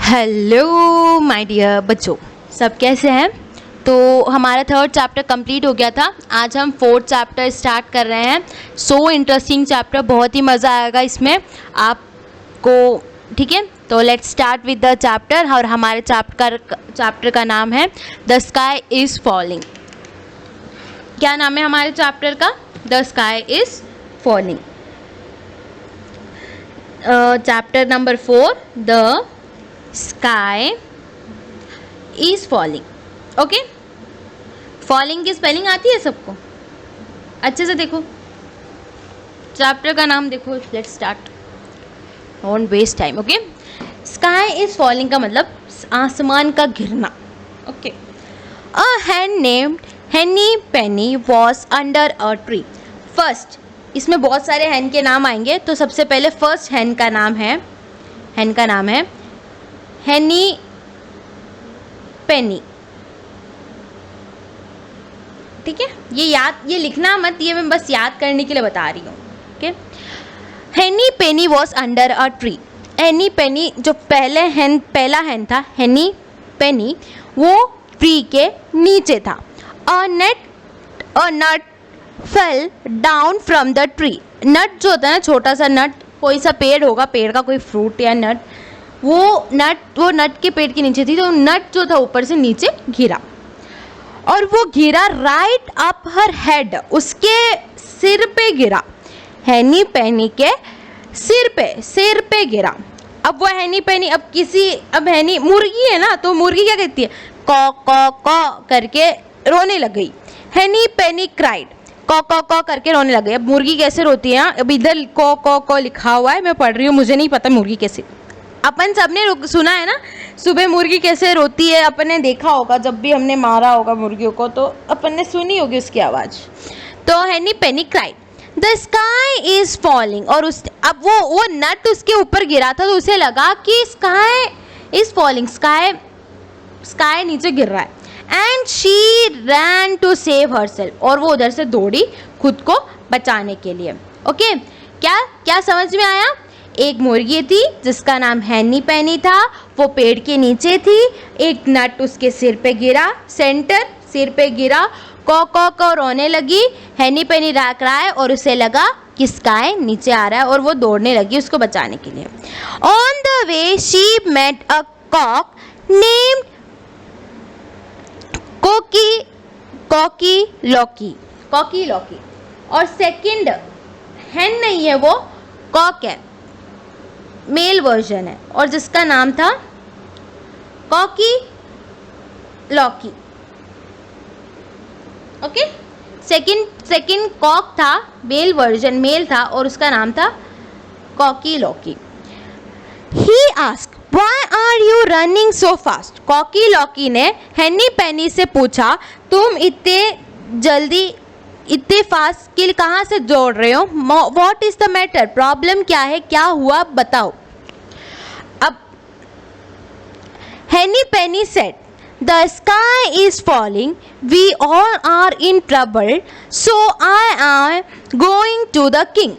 Hello my dear बच्चों, सब कैसे हैं। तो हमारा थर्ड चैप्टर कंप्लीट हो गया था। आज हम फोर्थ चैप्टर स्टार्ट कर रहे हैं। सो इंटरेस्टिंग चैप्टर, बहुत ही मज़ा आएगा इसमें आपको। ठीक है, तो let's start with the chapter. और हमारे चैप्टर का नाम है द स्काई इज़ फॉलिंग। क्या नाम है हमारे चैप्टर का? The sky is falling. Chapter number 4, the sky is falling. Okay, falling की स्पेलिंग आती है सबको? अच्छे से देखो, चैप्टर का नाम देखो। Let's start, don't waste time. Okay, sky is falling का मतलब आसमान का गिरना। Okay, a hen named Henny Penny was under a tree। First, इसमें बहुत सारे hen के नाम आएंगे, तो सबसे पहले फर्स्ट hen का नाम है हेनी पेनी। ठीक है, ये लिखना मत, ये मैं बस याद करने के लिए बता रही हूँ। ओके, हेनी पेनी वॉज अंडर अ ट्री। हेनी पेनी जो पहला हैन था, हेनी पेनी, वो ट्री के नीचे था। A nut fell down from the tree. Nut जो होता है ना, छोटा सा नट, कोई सा पेड़ होगा, पेड़ का कोई फ्रूट या नट, वो नट के पेड़ के नीचे थी, तो नट जो था ऊपर से नीचे गिरा, और वो गिरा राइट अप हर हेड, उसके सिर पे गिरा। हैनी पेनी के सिर पे गिरा। अब वो हैनी पेनी, अब हैनी मुर्गी है ना, तो मुर्गी क्या कहती है? कॉ कॉ कॉ करके रोने लग गई। हैनी पेनी क्राइड, कॉ कॉ कॉ करके रोने लग गई। अब मुर्गी कैसे रोती है? अब इधर कॉ कॉ कॉ लिखा हुआ है, मैं पढ़ रही हूँ, मुझे नहीं पता मुर्गी कैसे। अपन सबने सुना है ना, सुबह मुर्गी कैसे रोती है, अपन ने देखा होगा, जब भी हमने मारा होगा मुर्गियों को तो अपन ने सुनी होगी उसकी आवाज़। तो Henny Penny cried, the sky is falling. और अब वो नट उसके ऊपर गिरा था, तो उसे लगा कि स्काई इज फॉलिंग, स्काई नीचे गिर रहा है। And she ran to save herself, और वो उधर से दौड़ी खुद को बचाने के लिए। ओके, क्या समझ में आया? एक मुर्गी थी जिसका नाम हैनी पेनी था, वो पेड़ के नीचे थी, एक नट उसके सिर पे गिरा, सिर पे गिरा, कॉ कॉ कॉ रोने लगी, हैनी पेनी राख रहा है, और उसे लगा कि स्काई नीचे आ रहा है, और वो दौड़ने लगी उसको बचाने के लिए। On the way she met a cock named Cocky Locky. और सेकंड हैन नहीं है, वो कॉक है, मेल वर्जन है, और जिसका नाम था cocky Locky. Okay, second cock था, मेल था, और उसका नाम था कॉकी लॉकी। He ask, why are you running so fast? Cocky Locky ने हैनी पेनी से पूछा, तुम इतने फास्ट के लिए कहाँ से दौड़ रहे हो? What is the matter? Problem क्या है, क्या हुआ बताओ। अब Henny Penny said, the sky is falling, we all are in trouble, so I am going to the king.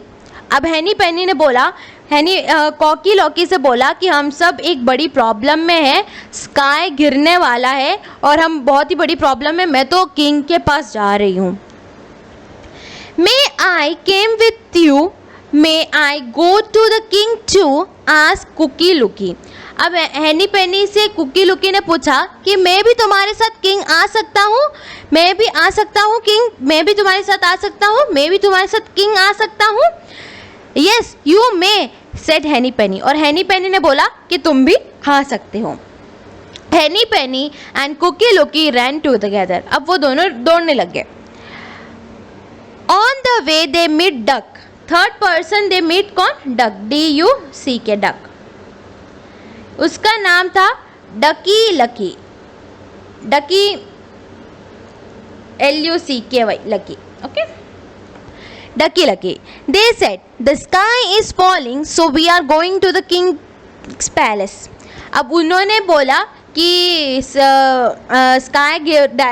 अब हैनी पेनी ने बोला, कॉकी लॉकी से बोला कि हम सब एक बड़ी प्रॉब्लम में है, स्काई गिरने वाला है और हम बहुत ही बड़ी प्रॉब्लम में, मैं तो किंग के पास जा रही हूँ। May I came with you? May I go to the king too? asked Cocky Locky. अब हैनी पेनी से कुकी लुकी ने पूछा कि मैं भी तुम्हारे साथ किंग आ सकता हूँ? मैं भी आ सकता हूँ किंग? मैं भी तुम्हारे साथ आ सकता हूँ? मैं भी तुम्हारे साथ किंग आ सकता हूँ? Yes, you may, said हैनी पेनी। और हैनी पेनी ने बोला कि तुम भी आ सकते हो। हैनी पेनी एंड कुकी लुकी ran together। अब वो दोनों दौड़ने लग गए। On the way they meet duck। Third person they meet कौन? Duck, DUCK, duck. उसका नाम था Ducky Lucky, LUCKY, Lucky. Okay, Ducky Lucky. They said the sky is falling, so we are going to the king's palace। अब उन्होंने बोला कि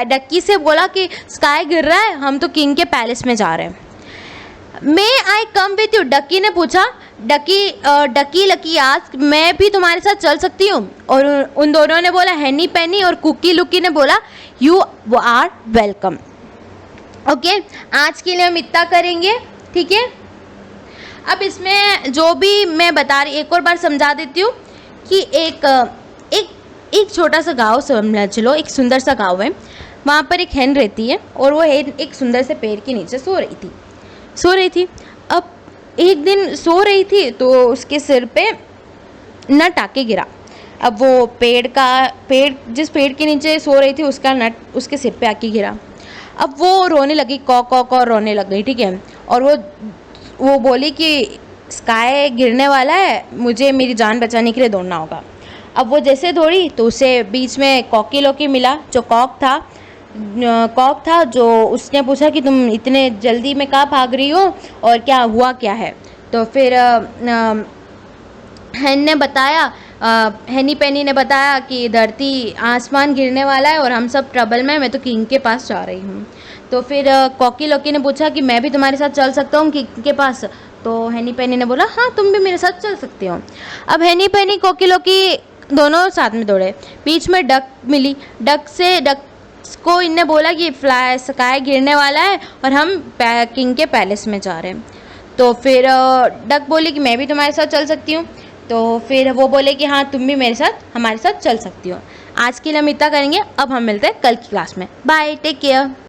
Ducky से बोला कि स्काई गिर रहा है, हम तो किंग के पैलेस में जा रहे हैं। मे आई कम विथ यू? डक्की ने पूछा डकी लकी आस्क मैं भी तुम्हारे साथ चल सकती हूँ, और उन दोनों ने बोला, हेनी पेनी और कुकी लुकी ने बोला यू आर वेलकम। ओके, आज के लिए हम इतना करेंगे, ठीक है। अब इसमें जो भी मैं बता रही, एक और बार समझा देती हूँ कि एक छोटा सा गाँव समझ लो, एक सुंदर सा गाँव है, वहाँ पर एक hen रहती है, और वो hen एक सुंदर से पेड़ के नीचे सो रही थी। अब एक दिन सो रही थी तो उसके सिर पे नट आके गिरा। अब वो पेड़ जिस पेड़ के नीचे सो रही थी उसका नट उसके सिर पे आके गिरा। अब वो रोने लगी, कौ रोने लग गई, ठीक है। और वो बोली कि स्काई गिरने वाला है, मुझे मेरी जान बचाने के लिए दौड़ना होगा। अब वो जैसे दौड़ी तो उसे बीच में कॉकी लोकी मिला, जो कॉक था, जो उसने पूछा कि तुम इतने जल्दी में कहाँ भाग रही हो और क्या हुआ क्या है। तो फिर हेनी पेनी ने बताया कि धरती आसमान गिरने वाला है और हम सब ट्रबल में, मैं तो किंग के पास जा रही हूँ। तो फिर कॉकी लोकी ने पूछा कि मैं भी तुम्हारे साथ चल सकता हूँ किंग के पास। तो हेनी पेनी ने बोला हाँ, तुम भी मेरे साथ चल सकते हो। अब हेनी पेनी कॉकी लोकी दोनों साथ में दौड़े, बीच में डक मिली। डक को इनने बोला कि स्काई गिरने वाला है और हम किंग के पैलेस में जा रहे हैं। तो फिर डक बोली कि मैं भी तुम्हारे साथ चल सकती हूँ। तो फिर वो बोले कि हाँ, तुम भी हमारे साथ चल सकती हो। आज के लिए हम इतना करेंगे, अब हम मिलते हैं कल की क्लास में। Bye, take care.